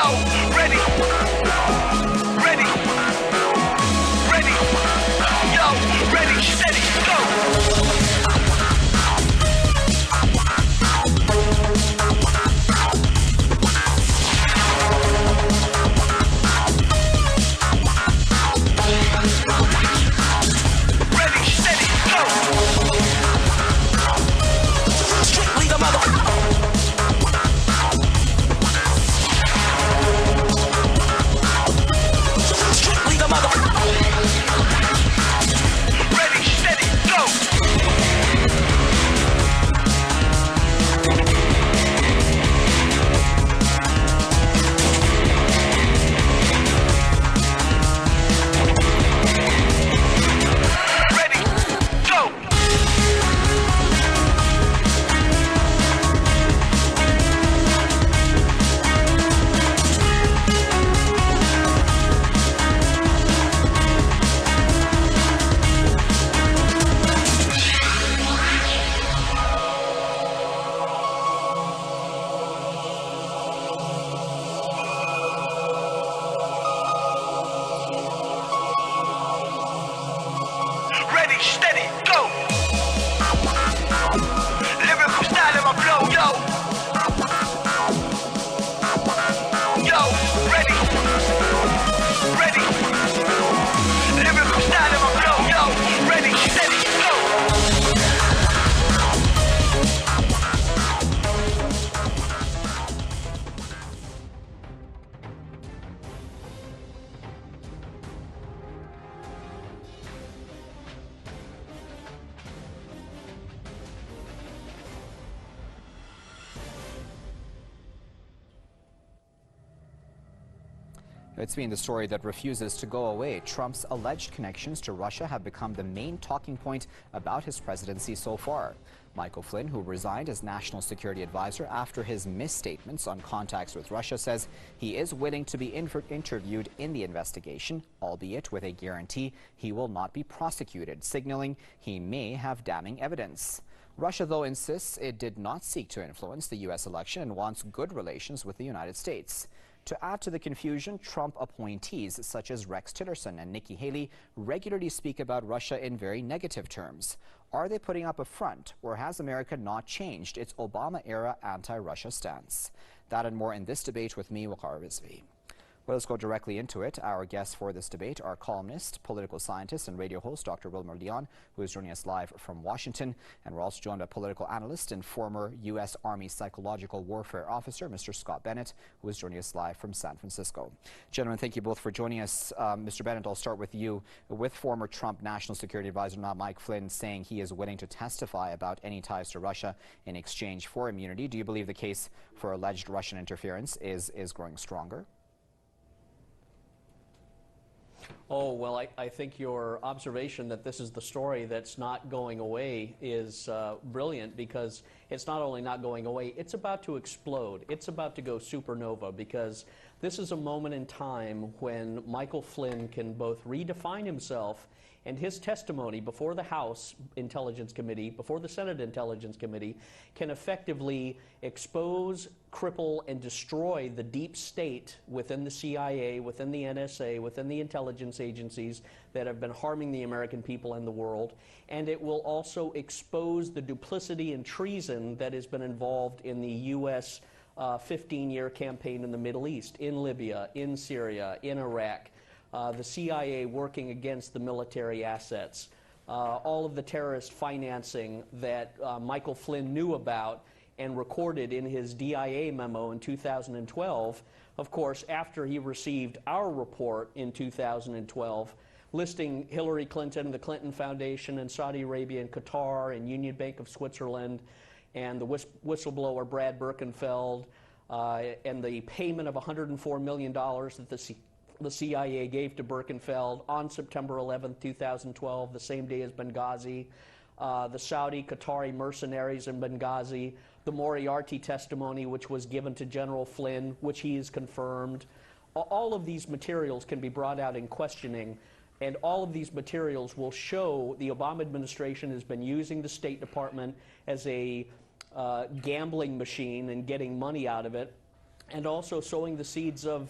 Yo, ready. Ready. Ready. Yo, ready, steady, go. Ready, steady, go. Strictly the mother. Strictly the mother. Ready, steady, go. Ready, go. Ready, steady, go. Lyrical style in my flow, yo. Yo, ready. Ready. Lyrical style in my flow, yo. Ready, steady, go. It's been the story that refuses to go away. Trump's alleged connections to Russia have become the main talking point about his presidency so far. Michael Flynn, who resigned as National Security Advisor after his misstatements on contacts with Russia, says he is willing to be interviewed in the investigation, albeit with a guarantee he will not be prosecuted, signaling he may have damning evidence. Russia, though, insists it did not seek to influence the U.S. election and wants good relations with the United States. To add to the confusion, Trump appointees such as Rex Tillerson and Nikki Haley regularly speak about Russia in very negative terms. Are they putting up a front, or has America not changed its Obama-era anti-Russia stance? That and more in this debate with me, Waqar Rizvi. Well, let's go directly into it. Our guests for this debate are columnist, political scientist, and radio host Dr. Wilmer Leon, who is joining us live from Washington. And we're also joined by political analyst and former U.S. Army Psychological Warfare Officer, Mr. Scott Bennett, who is joining us live from San Francisco. Gentlemen, thank you both for joining us. Mr. Bennett, I'll start with you. With former Trump National Security Advisor Mike Flynn saying he is willing to testify about any ties to Russia in exchange for immunity, do you believe the case for alleged Russian interference is growing stronger? Oh, well, I think your observation that this is the story that's not going away is brilliant, because it's not only not going away, it's about to explode. It's about to go supernova, because this is a moment in time when Michael Flynn can both redefine himself, and his testimony before the House Intelligence Committee, before the Senate Intelligence Committee, can effectively expose, cripple, and destroy the deep state within the CIA, within the NSA, within the intelligence agencies that have been harming the American people and the world. And it will also expose the duplicity and treason that has been involved in the U.S. 15-year campaign in the Middle East, in Libya, in Syria, in Iraq. The CIA working against the military assets, all of the terrorist financing that Michael Flynn knew about and recorded in his DIA memo in 2012, of course, after he received our report in 2012, listing Hillary Clinton, the Clinton Foundation, and Saudi Arabia and Qatar, and Union Bank of Switzerland, and the whistleblower Brad Birkenfeld, and the payment of $104 million that the CIA gave to Birkenfeld on September 11, 2012, the same day as Benghazi, the Saudi Qatari mercenaries in Benghazi, the Moriarty testimony, which was given to General Flynn, which he has confirmed. All of these materials can be brought out in questioning, and all of these materials will show the Obama administration has been using the State Department as a gambling machine and getting money out of it. and also sowing the seeds of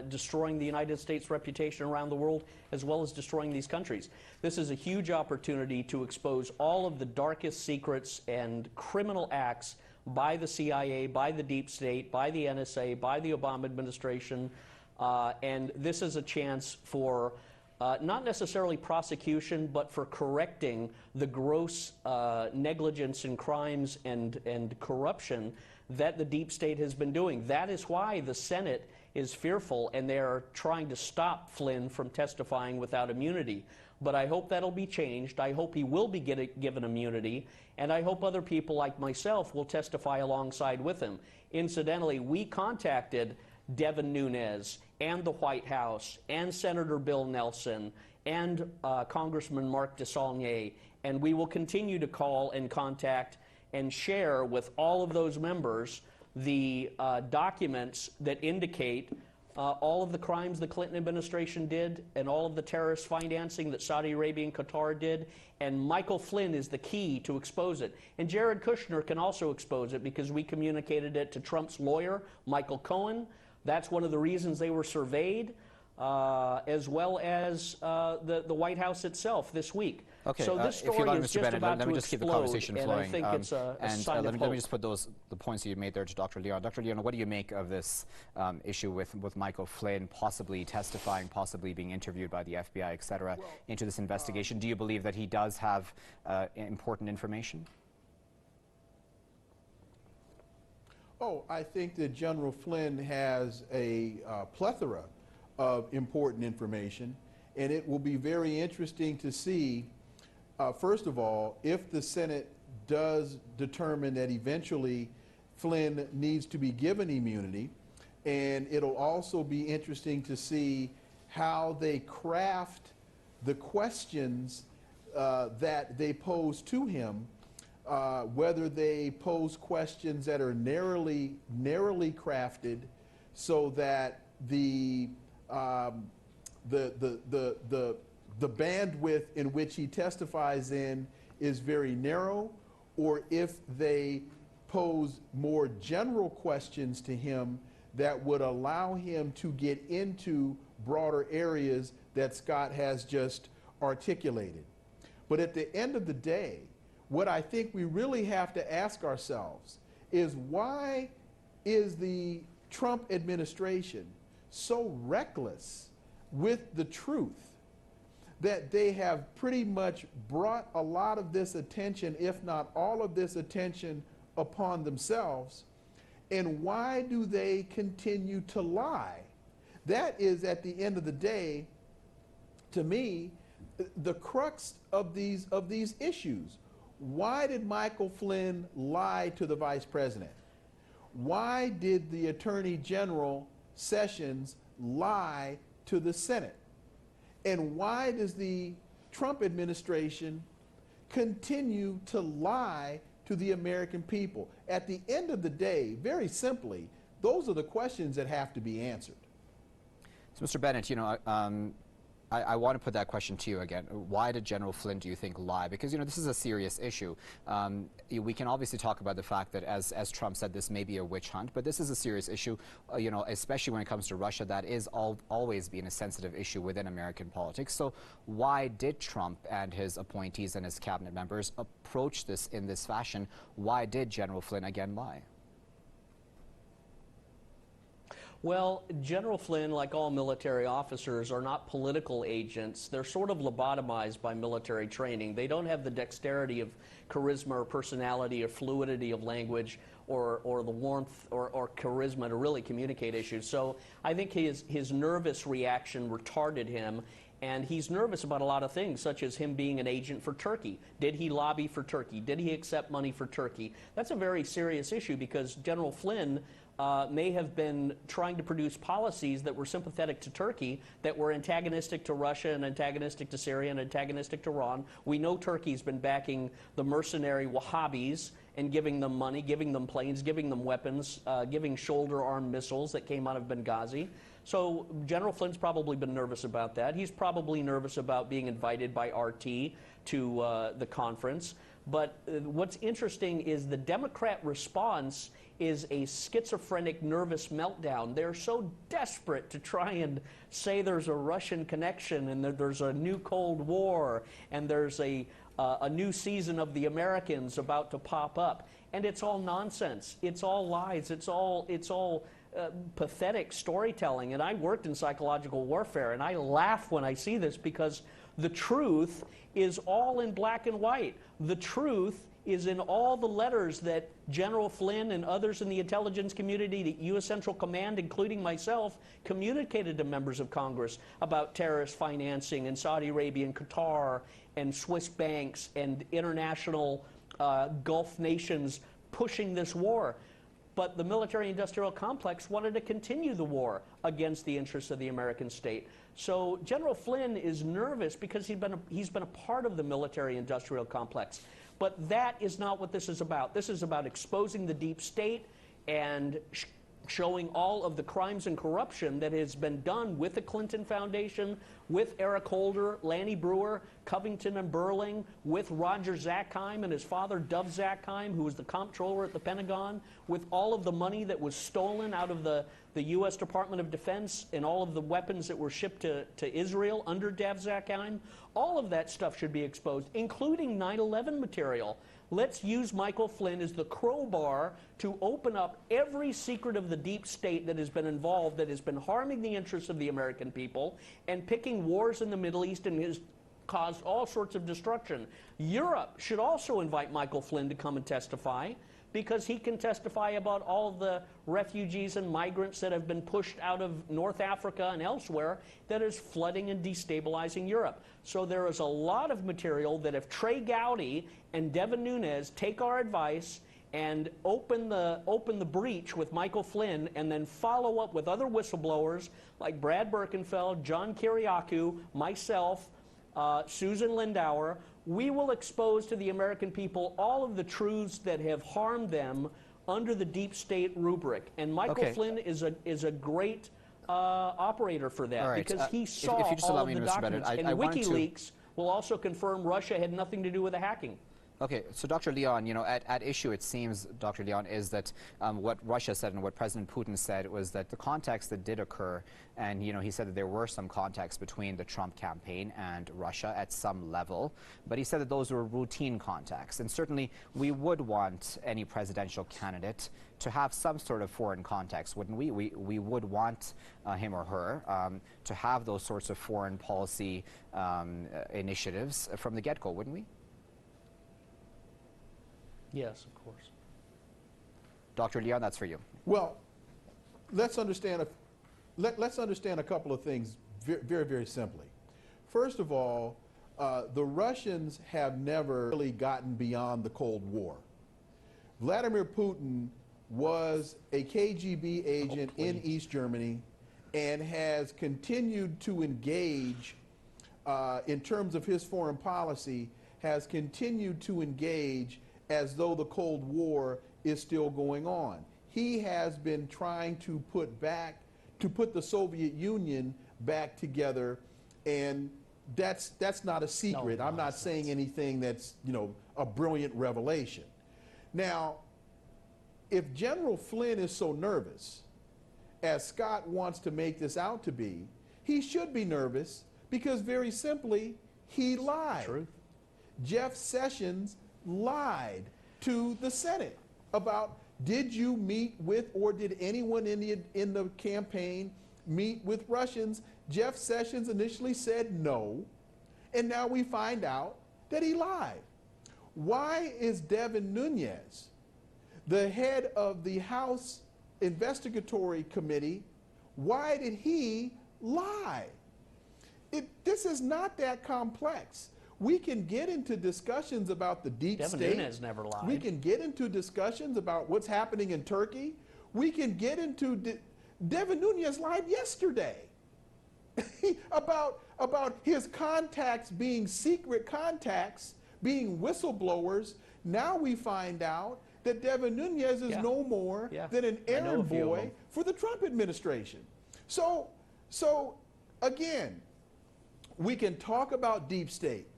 destroying the United States' reputation around the world, as well as destroying these countries. This is a huge opportunity to expose all of the darkest secrets and criminal acts by the CIA, by the deep state, by the NSA, by the Obama administration, and this is a chance for not necessarily prosecution, but for correcting the gross negligence and crimes and corruption that the deep state has been doing. That is why the Senate is fearful, and they're trying to stop Flynn from testifying without immunity. But I hope that'll be changed. I hope he will be given immunity, and I hope other people like myself will testify alongside with him. Incidentally, we contacted Devin Nunes and the White House and Senator Bill Nelson and Congressman Mark DeSaulnier, and we will continue to call and contact and share with all of those members the documents that indicate all of the crimes the Clinton administration did and all of the terrorist financing that Saudi Arabia and Qatar did, and Michael Flynn is the key to expose it. And Jared Kushner can also expose it because we communicated it to Trump's lawyer, Michael Cohen. That's one of the reasons they were surveyed, as well as the White House itself this week. Okay, so this story is just about let me to just keep the explode, conversation and flowing. I think it's a sign of let hope. me just put the points that you made there to Dr. Leon. Dr. Leon, what do you make of this issue with Michael Flynn possibly testifying, possibly being interviewed by the FBI, et cetera, into this investigation? Do you believe that he does have important information? Oh, I think that General Flynn has a plethora of important information, and it will be very interesting to see, first of all, if the Senate does determine that eventually Flynn needs to be given immunity, and it'll also be interesting to see how they craft the questions that they pose to him, whether they pose questions that are narrowly crafted so that the bandwidth in which he testifies in is very narrow, or if they pose more general questions to him that would allow him to get into broader areas that Scott has just articulated. But at the end of the day, what I think we really have to ask ourselves is, why is the Trump administration so reckless with the truth that they have pretty much brought a lot of this attention, if not all of this attention, upon themselves? And why do they continue to lie? That is, at the end of the day, to me, the crux of these issues. Why did Michael Flynn lie to the vice president? Why did the Attorney General Sessions lie to the Senate? And why does the Trump administration continue to lie to the American people? At the end of the day, very simply, those are the questions that have to be answered. So, Mr. Bennett, you know, I want to put that question to you again. Why did General Flynn, do you think, lie? Because, you know, this is a serious issue. We can obviously talk about the fact that, as Trump said, this may be a witch hunt, but this is a serious issue, you know, especially when it comes to Russia. That is always been a sensitive issue within American politics. So why did Trump and his appointees and his cabinet members approach this in this fashion? Why did General Flynn again lie? Well, General Flynn, like all military officers, are not political agents. They're sort of lobotomized by military training. They don't have the dexterity of charisma or personality or fluidity of language or the warmth or charisma to really communicate issues. So I think his nervous reaction retarded him, and he's nervous about a lot of things, such as him being an agent for Turkey. Did he lobby for Turkey? Did he accept money for Turkey? That's a very serious issue, because General Flynn may have been trying to produce policies that were sympathetic to Turkey, that were antagonistic to Russia and antagonistic to Syria and antagonistic to Iran. We know Turkey's been backing the mercenary Wahhabis and giving them money, giving them planes, giving them weapons, giving shoulder-armed missiles that came out of Benghazi. So General Flynn's probably been nervous about that. He's probably nervous about being invited by RT to the conference. But what's interesting is the Democrat response is a schizophrenic, nervous meltdown. They're so desperate to try and say there's a Russian connection and that there's a new Cold War and there's a new season of The Americans about to pop up. And it's all nonsense. It's all lies. It's all pathetic storytelling. And I worked in psychological warfare, and I laugh when I see this because the truth is all in black and white. The truth is in all the letters that General Flynn and others in the intelligence community, the U.S. Central Command, including myself, communicated to members of Congress about terrorist financing in Saudi Arabia and Qatar and Swiss banks and international Gulf nations pushing this war. But the military-industrial complex wanted to continue the war against the interests of the American state. So General Flynn is nervous because he's been a part of the military-industrial complex. But that is not what this is about. This is about exposing the deep state and showing all of the crimes and corruption that has been done with the Clinton Foundation, with Eric Holder, Lanny Brewer, Covington and Burling, with Roger Zakheim and his father, Dov Zakheim, who was the comptroller at the Pentagon, with all of the money that was stolen out of the U.S. Department of Defense and all of the weapons that were shipped to Israel under Dov Zakheim. All of that stuff should be exposed, including 9/11 material. Let's use Michael Flynn as the crowbar to open up every secret of the deep state that has been involved, that has been harming the interests of the American people and picking wars in the Middle East and has caused all sorts of destruction. Europe should also invite Michael Flynn to come and testify, because he can testify about all the refugees and migrants that have been pushed out of North Africa and elsewhere that is flooding and destabilizing Europe. So there is a lot of material that if Trey Gowdy and Devin Nunes take our advice and open the breach with Michael Flynn and then follow up with other whistleblowers like Brad Birkenfeld, John Kiriakou, myself, Susan Lindauer, we will expose to the American people all of the truths that have harmed them under the deep state rubric. And Michael Flynn is a great operator for that, because he saw all of the documents. And WikiLeaks will also confirm Russia had nothing to do with the hacking. Okay, so Dr. Leon, you know, at issue, it seems, Dr. Leon, is that what Russia said and what President Putin said was that the contacts that did occur, and, you know, he said that there were some contacts between the Trump campaign and Russia at some level, but he said that those were routine contacts. And certainly we would want any presidential candidate to have some sort of foreign contacts, wouldn't we? We would want him or her to have those sorts of foreign policy initiatives from the get-go, wouldn't we? Yes, of course. Dr. Leon, that's for you. Well, let's understand a couple of things very, very simply. First of all, the Russians have never really gotten beyond the Cold War. Vladimir Putin was a KGB agent in East Germany and has continued to engage in terms of his foreign policy, has continued to engage as though the Cold War is still going on. He has been trying to put the Soviet Union back together, and that's not a secret. No, I'm not saying anything that's, you know, a brilliant revelation. Now, if General Flynn is so nervous, as Scott wants to make this out to be, he should be nervous because, very simply, he lied. Truth. Jeff Sessions lied to the Senate about, did you meet with, or did anyone in the campaign meet with Russians? Jeff Sessions initially said no, and now we find out that he lied. Why is Devin Nunes, the head of the House Investigatory Committee, why did he lie? This is not that complex. We can get into discussions about the deep state. Devin Nunes never lied. We can get into discussions about what's happening in Turkey. We can get into Devin Nunes lied yesterday about his contacts being secret contacts, being whistleblowers. Now we find out that Devin Nunes is no more than an errand boy for the Trump administration. So again, we can talk about deep state.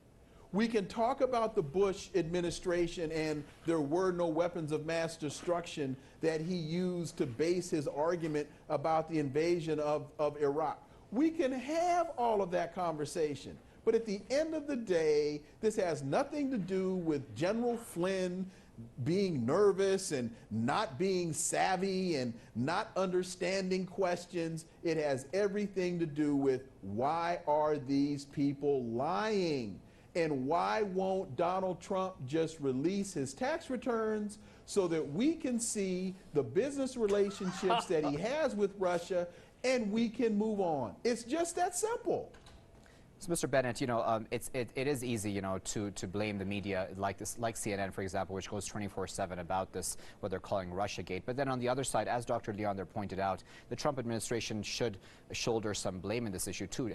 We can talk about the Bush administration and there were no weapons of mass destruction that he used to base his argument about the invasion of Iraq. We can have all of that conversation. But at the end of the day, this has nothing to do with General Flynn being nervous and not being savvy and not understanding questions. It has everything to do with why are these people lying? And why won't Donald Trump just release his tax returns so that we can see the business relationships that he has with Russia and we can move on? It's just that simple. So, Mr. Bennett, you know, it is easy, you know, to blame the media like this, like CNN, for example, which goes 24/7 about this, what they're calling Russiagate. But then on the other side, as Dr. Leon there pointed out, the Trump administration should shoulder some blame in this issue too,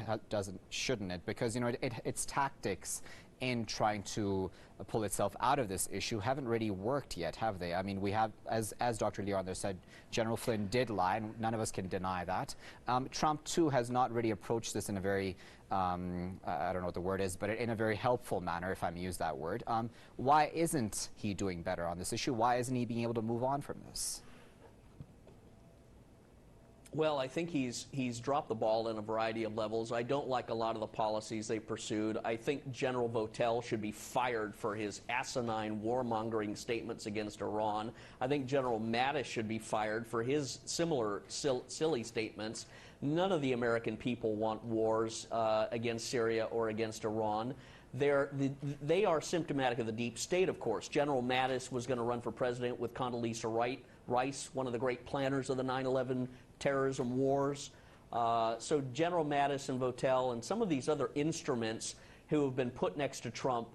shouldn't it? Because, you know, its tactics in trying to pull itself out of this issue haven't really worked yet, have they? I mean, we have, as Dr. Leon there said, General Flynn did lie, and none of us can deny that. Trump, too, has not really approached this in a very, I don't know what the word is, but in a very helpful manner, if I may use that word. Why isn't he doing better on this issue? Why isn't he being able to move on from this? Well, I think he's dropped the ball in a variety of levels. I don't like a lot of the policies they pursued. I think General Votel should be fired for his asinine warmongering statements against Iran. I think General Mattis should be fired for his similar silly statements. None of the American people want wars against Syria or against Iran. They are symptomatic of the deep state, of course. General Mattis was going to run for president with Condoleezza Rice, one of the great planners of the 9/11 terrorism wars. So General Mattis and Votel and some of these other instruments who have been put next to Trump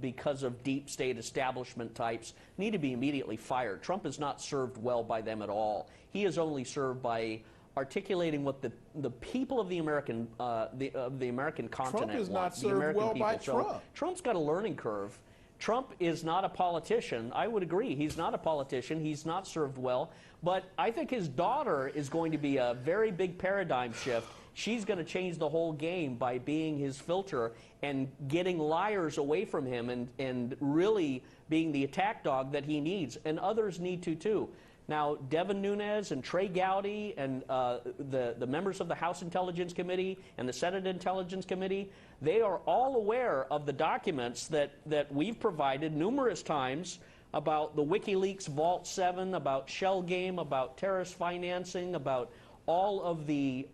because of deep state establishment types need to be immediately fired. Trump is not served well by them at all. He is only served by articulating what the people of the American continent Trump is want. not served well by Trump. So Trump's got a learning curve. Trump is not a politician. I would agree. He's not a politician. He's not served well. But I think his daughter is going to be a very big paradigm shift. She's going to change the whole game by being his filter and getting liars away from him and really being the attack dog that he needs. And others need to, too. Now, Devin Nunes and Trey Gowdy and the members of the House Intelligence Committee and the Senate Intelligence Committee, they are all aware of the documents that we've provided numerous times about the WikiLeaks Vault 7, about Shell Game, about terrorist financing, about all of the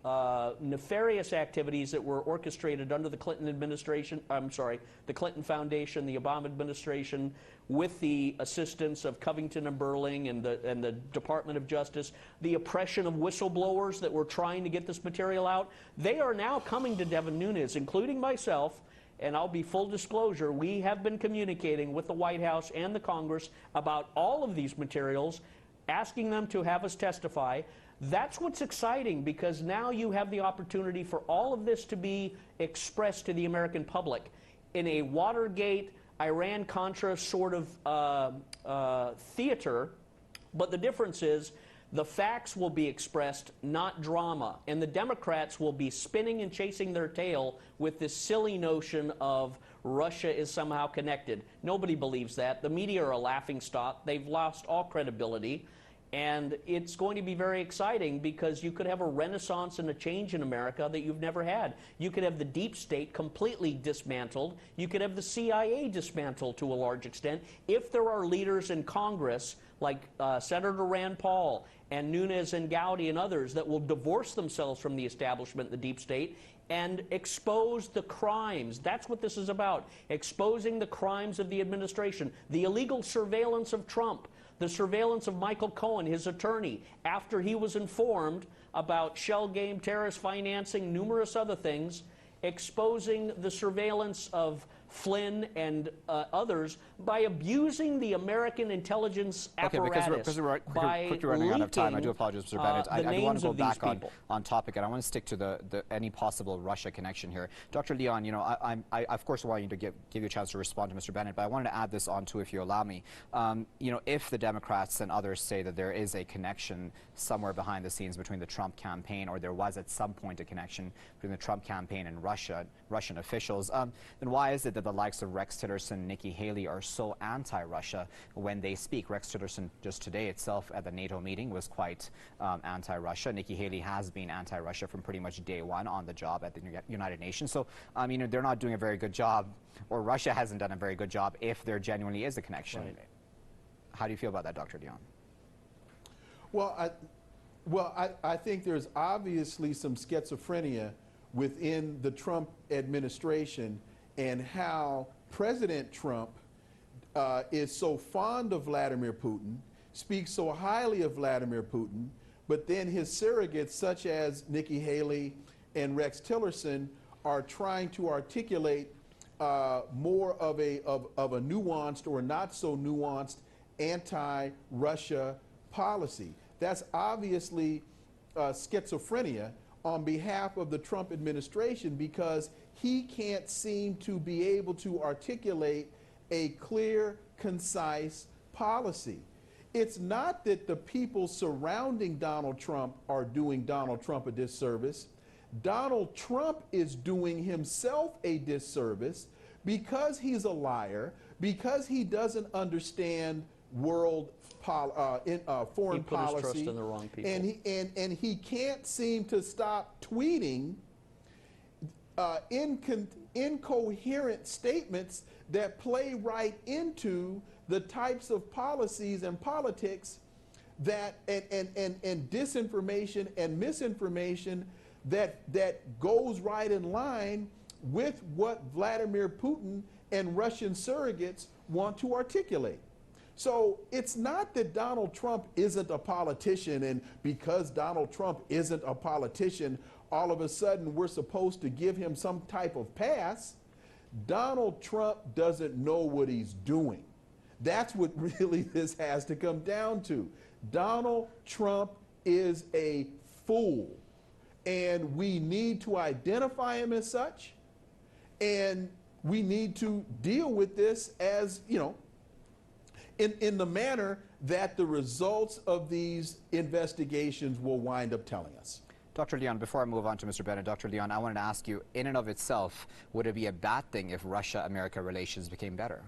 nefarious activities that were orchestrated under the Clinton administration, the Clinton Foundation, the Obama administration, with the assistance of Covington and Burling and the Department of Justice, the oppression of whistleblowers that were trying to get this material out. They are now coming to Devin Nunes, including myself, and I'll be full disclosure, we have been communicating with the White House and the Congress about all of these materials, asking them to have us testify. That's what's exciting, because now you have the opportunity for all of this to be expressed to the American public in a Watergate, Iran-Contra sort of theater. But the difference is the facts will be expressed, not drama. And the Democrats will be spinning and chasing their tail with this silly notion of Russia is somehow connected. Nobody believes that. The media are a laughingstock. They've lost all credibility. And it's going to be very exciting, because you could have a renaissance and a change in America that you've never had. You could have the deep state completely dismantled. You could have the CIA dismantled to a large extent if there are leaders in Congress like Senator Rand Paul and Nunes and Gowdy and others that will divorce themselves from the establishment, the deep state, and expose the crimes. That's what this is about, exposing the crimes of the administration, the illegal surveillance of Trump, the surveillance of Michael Cohen, his attorney, after he was informed about Shell Game, terrorist financing, numerous other things, exposing the surveillance of Flynn and others by abusing the American intelligence apparatus. Okay, because we're quickly running out of time. I do apologize, Mr. Bennett. I do want to go back on topic, and I want to stick to any possible Russia connection here. Dr. Leon, you know, I of course want you to give you a chance to respond to Mr. Bennett, but I wanted to add this on too, if you allow me. You know, if the Democrats and others say that there is a connection somewhere behind the scenes between the Trump campaign, or there was at some point a connection between the Trump campaign and Russian officials, then why is it that the likes of Rex Tillerson, Nikki Haley are so anti-Russia when they speak. Rex Tillerson just today itself at the NATO meeting was quite anti-Russia. Nikki Haley has been anti-Russia from pretty much day one on the job at the United Nations. So, I mean, they're not doing a very good job, or Russia hasn't done a very good job if there genuinely is a connection. Right. How do you feel about that, Dr. Leon? Well, I think there's obviously some schizophrenia within the Trump administration and how President Trump is so fond of Vladimir Putin, speaks so highly of Vladimir Putin, but then his surrogates such as Nikki Haley and Rex Tillerson are trying to articulate more of a nuanced or not so nuanced anti-Russia policy. That's obviously schizophrenia on behalf of the Trump administration, because he can't seem to be able to articulate a clear, concise policy. It's not that the people surrounding Donald Trump are doing Donald Trump a disservice. Donald Trump is doing himself a disservice because he's a liar, because he doesn't understand world foreign he put policy, his trust in the wrong people. and he can't seem to stop tweeting incoherent statements that play right into the types of policies and politics that and disinformation and misinformation that goes right in line with what Vladimir Putin and Russian surrogates want to articulate. So it's not that Donald Trump isn't a politician, and because Donald Trump isn't a politician, all of a sudden we're supposed to give him some type of pass. Donald Trump doesn't know what he's doing. That's what really this has to come down to. Donald Trump is a fool, and we need to identify him as such, and we need to deal with this as, you know, in the manner that the results of these investigations will wind up telling us. Dr. Leon, before I move on to Mr. Bennett, Dr. Leon, I wanted to ask you, in and of itself, would it be a bad thing if Russia-America relations became better?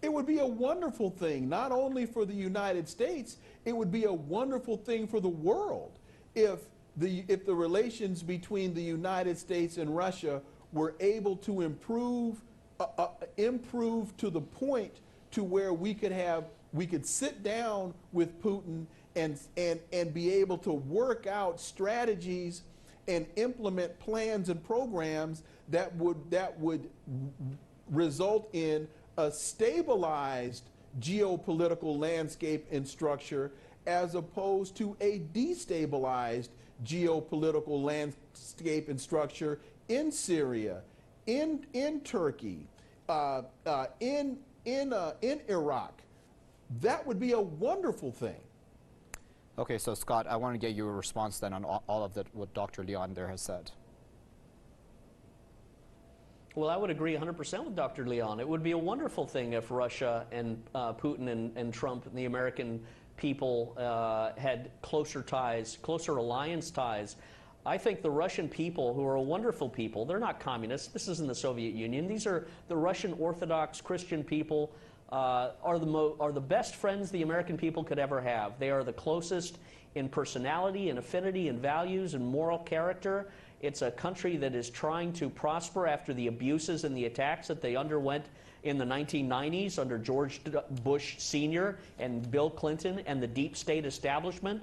It would be a wonderful thing, not only for the United States, it would be a wonderful thing for the world if the relations between the United States and Russia were able to improve to the point to where we could sit down with Putin and be able to work out strategies and implement plans and programs that would result in a stabilized geopolitical landscape and structure, as opposed to a destabilized geopolitical landscape and structure in Syria, in Turkey, in Iraq. That would be a wonderful thing. Okay, so Scott, I want to get your response then on all of that, what Dr. Leon there has said. Well, I would agree 100% with Dr. Leon. It would be a wonderful thing if Russia and Putin and Trump and the American people had closer ties, closer alliance ties. I think the Russian people, who are a wonderful people, they're not communists. This isn't the Soviet Union. These are the Russian Orthodox Christian people, are the best friends the American people could ever have. They are the closest in personality and affinity and values and moral character. It's a country that is trying to prosper after the abuses and the attacks that they underwent in the 1990s under George Bush Sr. and Bill Clinton and the deep state establishment.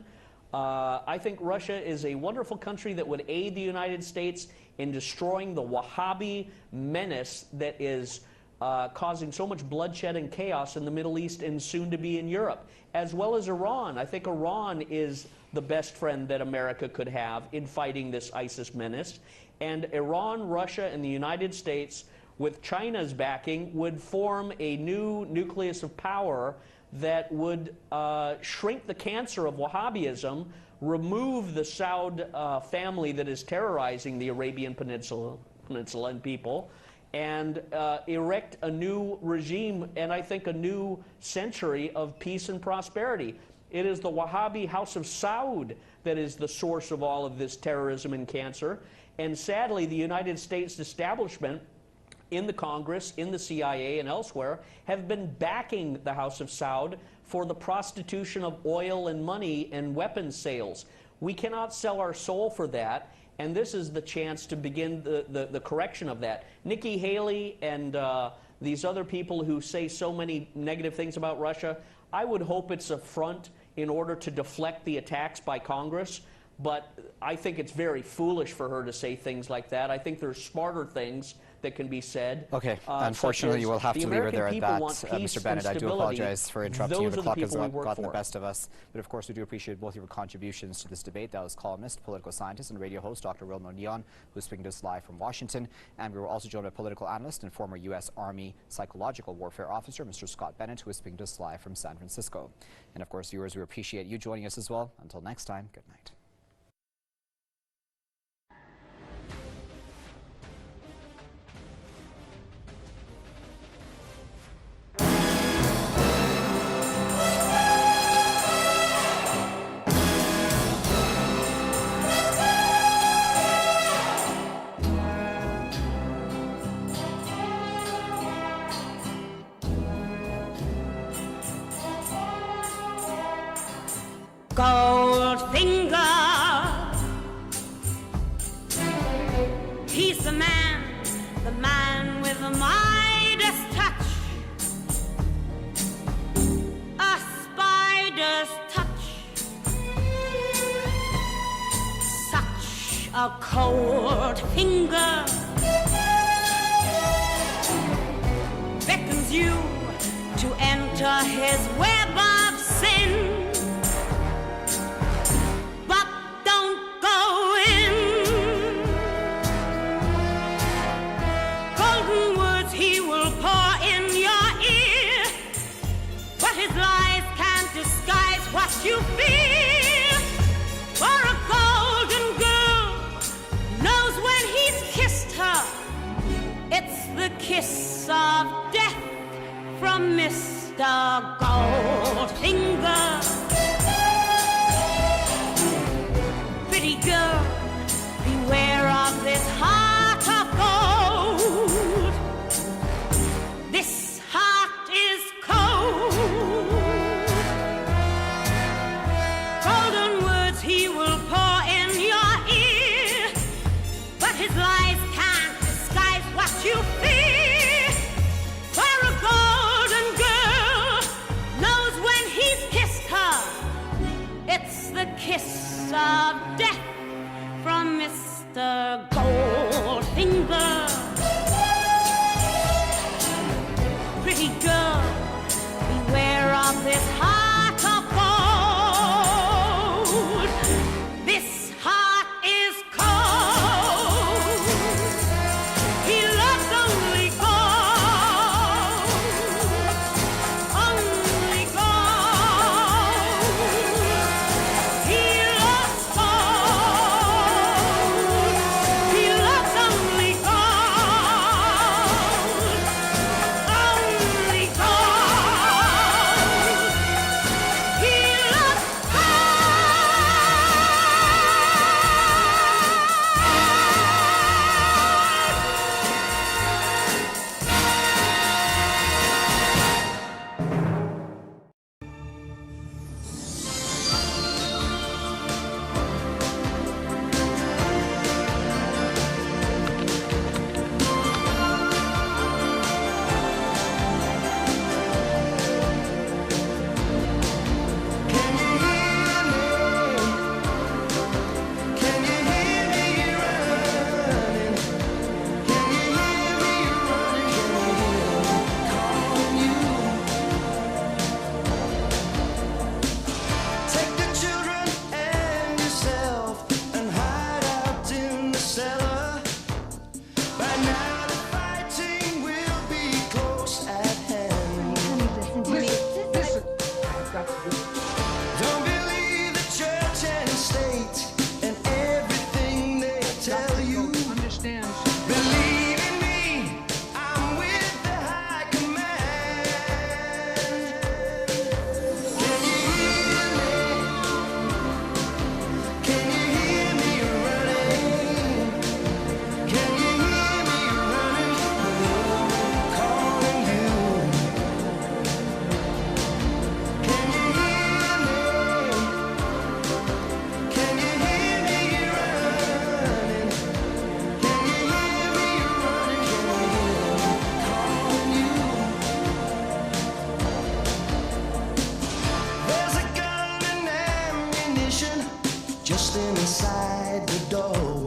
I think Russia is a wonderful country that would aid the United States in destroying the Wahhabi menace that is causing so much bloodshed and chaos in the Middle East and soon to be in Europe, as well as Iran. I think Iran is the best friend that America could have in fighting this ISIS menace. And Iran, Russia, and the United States, with China's backing, would form a new nucleus of power that would shrink the cancer of Wahhabism, remove the Saud family that is terrorizing the Arabian Peninsula and people, and erect a new regime and I think a new century of peace and prosperity. It is the Wahhabi House of Saud that is the source of all of this terrorism and cancer. And sadly, the United States establishment in the Congress, in the CIA, and elsewhere have been backing the House of Saud for the prostitution of oil and money and weapons sales. We cannot sell our soul for that, and this is the chance to begin the correction of that. Nikki Haley and these other people who say so many negative things about Russia, I would hope it's a front in order to deflect the attacks by Congress, but I think it's very foolish for her to say things like that. I think there's smarter things that can be said. Okay, unfortunately, you will have to leave it there at that. Mr. Bennett, I do apologize for interrupting you. The clock has gotten the best of us. But of course, we do appreciate both of your contributions to this debate. That was columnist, political scientist, and radio host Dr. Wilmer Neon, who's speaking to us live from Washington. And we were also joined by political analyst and former U.S. Army psychological warfare officer, Mr. Scott Bennett, who is speaking to us live from San Francisco. And of course, viewers, we appreciate you joining us as well. Until next time, good night. Goldfinger, he's the man with the Midas touch, a spider's touch, such a cold finger beckons you to enter his web of sin. You feel for a golden girl knows when he's kissed her, it's the kiss of death from Mr. Goldfinger. Pretty girl, beware of this heart of gold. This heart is cold. He will pour in your ear, but his lies can't disguise what you fear. For a golden girl knows when he's kissed her, it's the kiss of death from Mr. Goldfinger. Pretty girl, beware of this heart of gold. competition just inside the door.